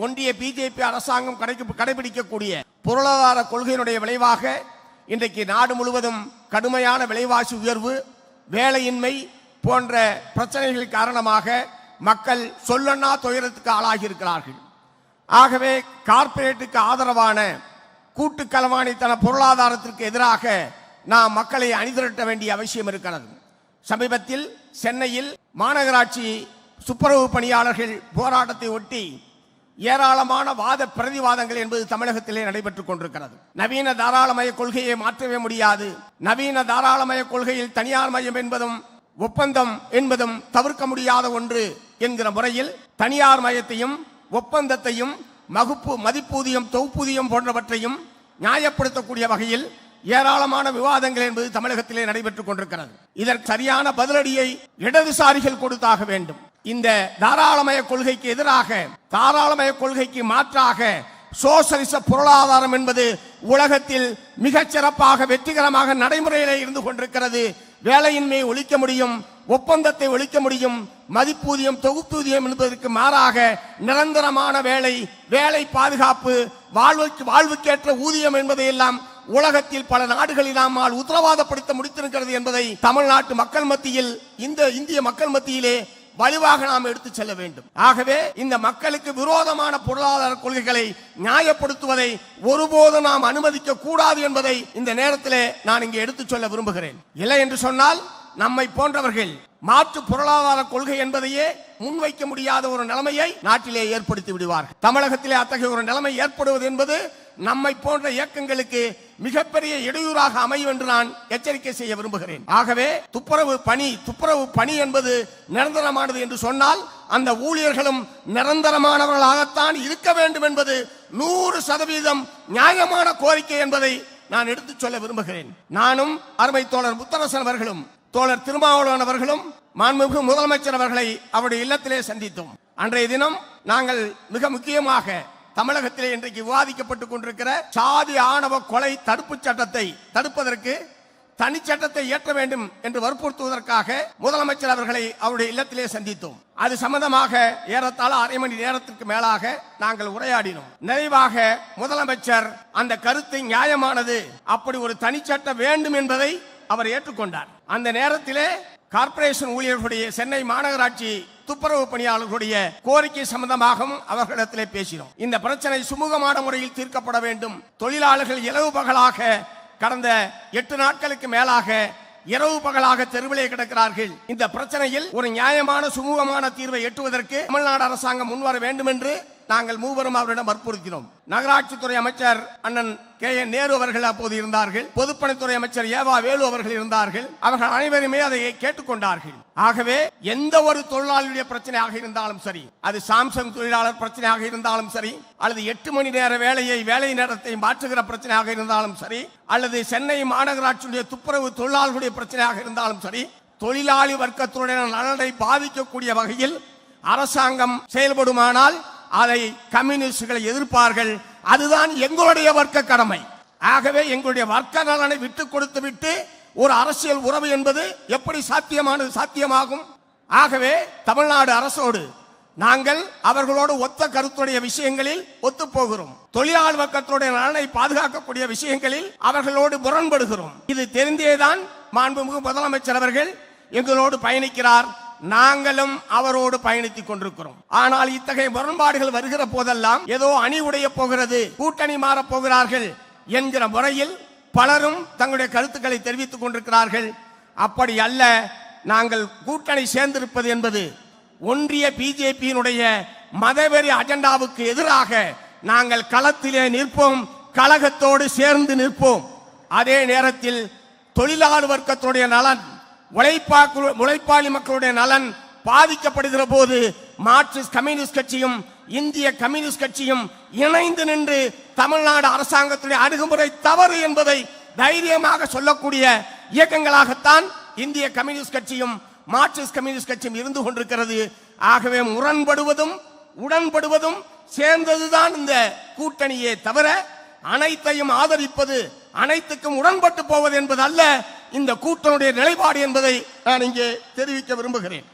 ஒன்றிய பிஜேபி அரசாங்கம் கடைபிடிக்கக்கூடிய பொருளாதார கொள்கையினுடைய விளைவாக இன்றைக்கு நாடு முழுவதும் கடுமையான விலைவாசி உயர்வு, வேலையின்மை போன்ற பிரச்சனைகள் காரணமாக மக்கள் சொல்லன்னா துயரத்துக்கு ஆளாகி இருக்கிறார்கள். ஆகவே கார்ப்பரேட்டுக்கு ஆதரவான கூட்டு களவாணித்தன பொருளாதாரத்திற்கு எதிராக நாம் மக்களை அணிதிரட்ட வேண்டிய அவசியம் இருக்கிறது. சமீபத்தில் சென்னையில் மாநகராட்சி துப்புரவு பணியாளர்கள் போராட்டத்தை ஒட்டி ஏராளமான வாத பிரதிவாதங்கள் என்பது தமிழகத்திலே நடைபெற்றுக் கொண்டிருக்கிறது. நவீன தாராளமய கொள்கையை மாற்றவே முடியாது, நவீன தாராளமய கொள்கையில் தனியார் மயம் என்பதும் ஒப்பந்தம் என்பதும் தவிர்க்க முடியாத ஒன்று என்கிற முறையில் தனியார் மயத்தையும் ஒப்பந்தத்தையும் மதிப்பூதியம் தொகுப்பூதியம் போன்றவற்றையும் நியாயப்படுத்தக்கூடிய வகையில் ஏராளமான விவாதங்கள் என்பது தமிழகத்திலே நடைபெற்றுக் கொண்டிருக்கிறது. இதற்கு சரியான பதிலடியை இடதுசாரிகள் கொடுத்தாக வேண்டும். இந்த தாராளமய கொள்கைக்கு எதிராக, தாராளமய கொள்கைக்கு மாற்றாக சோசலிச பொருளாதாரம் என்பது உலகத்தில் மிகச் சிறப்பாக வெற்றிகரமாக நடைமுறையிலே இருந்து கொண்டிருக்கிறது. வேலையின்மையை ஒழிக்க முடியும், ஒப்பந்தத்தை ஒழிக்க முடியும், மதிப்பூதியம் தொகுப்பூதியம் என்பதற்கு மாறாக நிரந்தரமான வேலை பாதுகாப்பு, வாழ்வுக்கேற்ற ஊதியம் என்பதையெல்லாம் உலகத்தில் பல நாடுகளில் நம்மால் உத்தரவாதப்படுத்த முடித்திருக்கிறது என்பதை தமிழ்நாட்டு மக்கள் மத்தியில், இந்திய மக்கள் மத்தியிலே வலுவாக நாம் எடுத்து செல்ல வேண்டும். ஆகவே இந்த மக்களுக்கு விரோதமான பொருளாதார கொள்கைகளை நியாயப்படுத்துவதை ஒருபோதும் நாம் அனுமதிக்க கூடாது என்பதை இந்த நேரத்திலே நான் இங்கே எடுத்து சொல்ல விரும்புகிறேன். இல்லை என்று சொன்னால் நம்மை போன்றவர்கள் மாற்று பொருளாதார கொள்கை என்பதையே முன்வைக்க முடியாத ஒரு நிலைமையை நாட்டிலே ஏற்படுத்தி விடுவார்கள். தமிழகத்திலே அத்தகைய ஒரு நிலைமை ஏற்படுவது என்பது நம்மை போன்ற இயக்கங்களுக்கு மிகப்பெரிய இடையூறாக அமையும் என்று நான் எச்சரிக்கை செய்ய விரும்புகிறேன். ஆகவே துப்புரவு பணி என்பது நிரந்தரமானது என்று சொன்னால் அந்த ஊழியர்களும் நிரந்தரமானவர்களாகத்தான் இருக்க வேண்டும் என்பது 100% நியாயமான கோரிக்கை என்பதை நான் எடுத்து சொல்ல விரும்புகிறேன். நானும் அருமை தோழர் முத்தரசன் அவர்களும் தோழர் திருமாவளவன் அவர்களும் மாண்புமிகு முதலமைச்சர் அவர்களை அவருடைய இல்லத்திலே சந்தித்தோம். அன்றைய தினம் நாங்கள் மிக முக்கியமாக தமிழகத்திலே இன்றைக்கு விவாதிக்கப்பட்டுக் கொண்டிருக்கிற சாதி ஆணவ கொலை தடுப்பு சட்டத்தை தடுப்பதற்கு தனி சட்டத்தை இயற்ற வேண்டும் என்று வற்புறுத்துவதற்காக முதலமைச்சர் அவர்களை அவருடைய இல்லத்திலே சந்தித்தோம். அது சம்பந்தமாக ஏறத்தாழ அரை மணி நேரத்திற்கு மேலாக நாங்கள் உரையாடினோம். நிறைவாக முதலமைச்சர் அந்த கருத்தை நியாயமானது, அப்படி ஒரு தனி சட்டம் வேண்டும் என்பதை அவர் ஏற்றுக்கொண்டார். அந்த நேரத்திலே கார்ப்பரேஷன் ஊழியர்களுடைய, சென்னை மாநகராட்சி துப்புரவு பணியாளர்களுடைய கோரிக்கை சம்பந்தமாகவும் அவர்களிடத்திலே பேசினோம். இந்த பிரச்சனை சுமூகமான முறையில் தீர்க்கப்பட வேண்டும். தொழிலாளர்கள் இரவு பகலாக கடந்த 8 நாட்களுக்கு மேலாக இரவு பகலாக தெருவிலே கிடக்கிறார்கள். இந்த பிரச்சனையில் ஒரு நியாயமான சுமூகமான தீர்வை எட்டுவதற்கு தமிழ்நாடு அரசாங்கம் முன்வர வேண்டும் என்று நாங்கள் மூவரும் அவரிடம் வற்புறுத்தினோம். நகராட்சித்துறை அமைச்சர் அண்ணன் KN நேரு அவர்கள் அப்போது இருந்தார்கள். பொதுப்பணித்துறை அமைச்சர் ஏவா வேலு அவர்கள் இருந்தார்கள். அவர்கள் அனைவருமே அதை கேட்டுக்கொண்டார்கள். ஆகவே எந்த ஒரு தொழிலாளருடைய பிரச்சனையாக இருந்தாலும் சரி, அது சாம்சங் தொழிலாளர் பிரச்சனையாக இருந்தாலும் சரி, அல்லது 8 மணி நேர வேலை நேரத்தை மாற்றுகிற பிரச்சனையாக இருந்தாலும் சரி, அல்லது சென்னை மாநகராட்சியுடைய துப்புரவு தொழிலாளர்களுடைய பிரச்சனையாக இருந்தாலும் சரி, தொழிலாளி வர்க்கத்துடைய நலனை பாதிக்கக்கூடிய வகையில் அரசாங்கம் செயல்படுமானால் அதை கம்யூனிஸ்டுகளை எதிர்ப்பார்கள். அதுதான் எங்களுடைய வர்க்க கடமை. ஆகவே எங்களுடைய வர்க்க நலனை விட்டு கொடுத்து விட்டு ஒரு அரசியல் உறவு என்பது எப்படி சாத்தியமாகும்? ஆகவே தமிழ்நாடு அரசோடு நாங்கள் அவர்களோடு ஒத்த கருத்துடைய விஷயங்களில் ஒத்து போகிறோம். தொழிலாளர் வர்க்கத்துடைய நலனை பாதுகாக்கக்கூடிய விஷயங்களில் அவர்களோடு முரண்படுகிறோம். இது தெரிந்தேதான் மாண்புமிகு முதலமைச்சர் அவர்கள் எங்களோடு பயணிக்கிறார். நாங்களும் அவரோடு பயணித்துக் கொண்டிருக்கிறோம். ஆனால் இத்தகைய முரண்பாடுகள் வருகிற போதெல்லாம் ஏதோ அணி உடைய போகிறது, கூட்டணி மாறப் போகிறார்கள் என்கிற முறையில் பலரும் தங்களுடைய கருத்துக்களை தெரிவித்துக் கொண்டிருக்கிறார்கள். அப்படி அல்ல. நாங்கள் கூட்டணி சேர்ந்திருப்பது என்பது ஒன்றிய பிஜேபியினுடைய மதவெறி அஜெண்டாவுக்கு எதிராக நாங்கள் களத்திலே நிற்போம், கழகத்தோடு சேர்ந்து நிற்போம். அதே நேரத்தில் தொழிலாளர் வர்க்கத்துடைய நலன், உழைப்பாளி மக்களுடைய நலன் பாதிக்கப்படுகிற போது மார்க்சிஸ்ட் கம்யூனிஸ்ட் கட்சியும் இந்திய கம்யூனிஸ்ட் கட்சியும் இணைந்து நின்று தமிழ்நாடு அரசாங்கத்துடைய அணுகுமுறை தவறு என்பதை தைரியமாக சொல்லக்கூடிய இயக்கங்களாகத்தான் இந்திய கம்யூனிஸ்ட் கட்சியும் மார்க்சிஸ்ட் கம்யூனிஸ்ட் கட்சியும் இருந்து கொண்டிருக்கிறது. ஆகவே முரண்படுவதும் உடன்படுவதும் சேர்ந்ததுதான் இந்த கூட்டணியே தவிர அனைத்தையும் ஆதரிப்பது, அனைத்துக்கும் உடன்பட்டு போவது என்பது அல்ல இந்த கூட்டணியுடைய நிலைப்பாடு என்பதை நான் இங்கே தெரிவிக்க விரும்புகிறேன்.